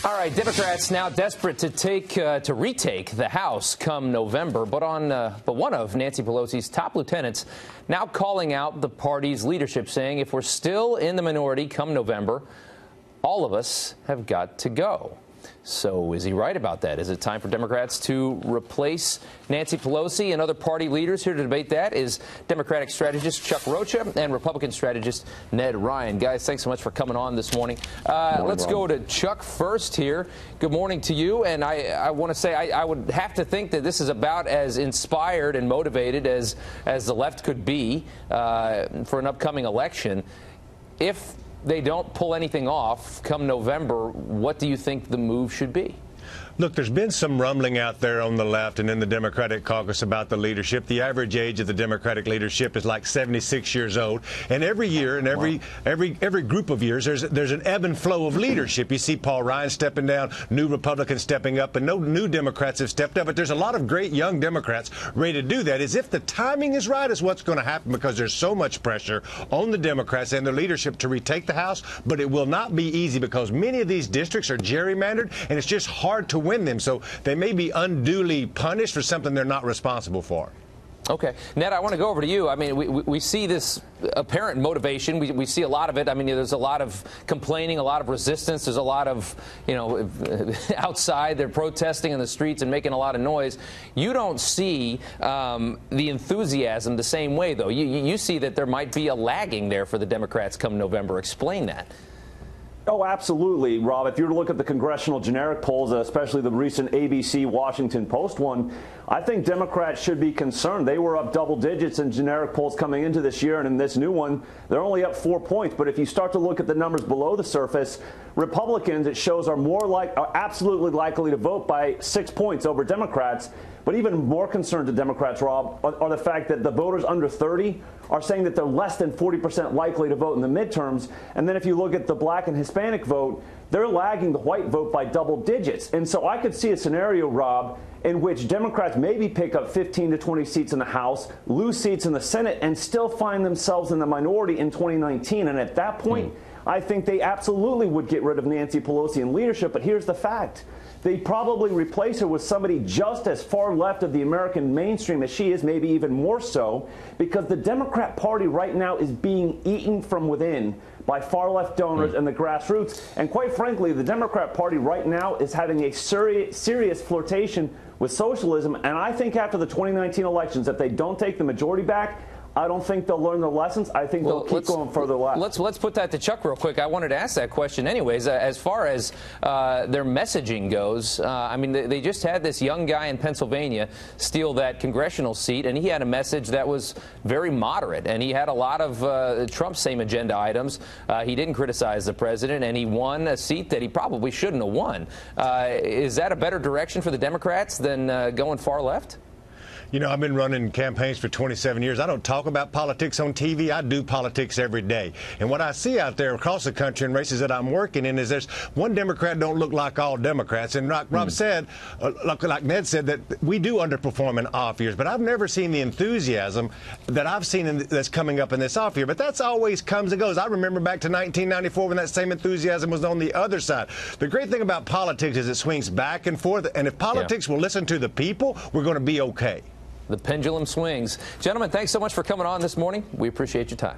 All right, Democrats now desperate to retake the House come November, but one of Nancy Pelosi's top lieutenants now calling out the party's leadership, saying if we're still in the minority come November, all of us have got to go. So is he right about that? Is it time for Democrats to replace Nancy Pelosi? And other party leaders here to debate that is Democratic strategist Chuck Rocha and Republican strategist Ned Ryan. Guys, thanks so much for coming on this morning. Let's go to Chuck first here. Good morning to you. And I want to say I would have to think that this is about as inspired and motivated as the left could be for an upcoming election. If they don't pull anything off come November, what do you think the move should be? Look, there's been some rumbling out there on the left and in the Democratic caucus about the leadership. The average age of the Democratic leadership is like 76 years old. And every year and every group of years, there's an ebb and flow of leadership. You see Paul Ryan stepping down, new Republicans stepping up, and no new Democrats have stepped up. But there's a lot of great young Democrats ready to do that. As if the timing is right is what's going to happen, because there's so much pressure on the Democrats and their leadership to retake the House. But it will not be easy, because many of these districts are gerrymandered, and it's just hard to win them. So they may be unduly punished for something they're not responsible for. Okay. Ned, I want to go over to you. I mean, we see this apparent motivation. We see a lot of it. I mean, there's a lot of complaining, a lot of resistance. There's a lot of, outside. They're protesting in the streets and making a lot of noise. You don't see the enthusiasm the same way, though. You see that there might be a lagging there for the Democrats come November. Explain that. Oh, absolutely, Rob. If you were to look at the congressional generic polls, especially the recent ABC Washington Post one, I think Democrats should be concerned. They were up double digits in generic polls coming into this year, and in this new one, they're only up 4 points. But if you start to look at the numbers below the surface, Republicans, it shows, are absolutely likely to vote by 6 points over Democrats. But even more concerned to Democrats, Rob, are the fact that the voters under 30 are saying that they're less than 40% likely to vote in the midterms. And then if you look at the black and Hispanic vote, they're lagging the white vote by double digits. And so I could see a scenario, Rob, in which Democrats maybe pick up 15 to 20 seats in the House, lose seats in the Senate, and still find themselves in the minority in 2019. And at that point, I think they absolutely would get rid of Nancy Pelosi in leadership. But here's the fact. They'd probably replace her with somebody just as far left of the American mainstream as she is, maybe even more so, because the Democrat Party right now is being eaten from within by far-left donors and the grassroots. And quite frankly, the Democrat Party right now is having a serious flirtation with socialism. And I think after the 2019 elections, if they don't take the majority back, I don't think they'll learn their lessons. I think they'll keep going further left. Let's put that to Chuck real quick. I wanted to ask that question anyways. As far as their messaging goes, I mean, they just had this young guy in Pennsylvania steal that congressional seat, and he had a message that was very moderate, and he had a lot of Trump's same agenda items. He didn't criticize the president, and he won a seat that he probably shouldn't have won. Is that a better direction for the Democrats than going far left? You know, I've been running campaigns for 27 years. I don't talk about politics on TV. I do politics every day. And what I see out there across the country in races that I'm working in is there's one Democrat don't look like all Democrats. And like Rob said, like Ned said, that we do underperform in off years. But I've never seen the enthusiasm that I've seen that's coming up in this off year. But that's always comes and goes. I remember back to 1994 when that same enthusiasm was on the other side. The great thing about politics is it swings back and forth. And if politics will listen to the people, we're going to be okay. The pendulum swings. Gentlemen, thanks so much for coming on this morning. We appreciate your time.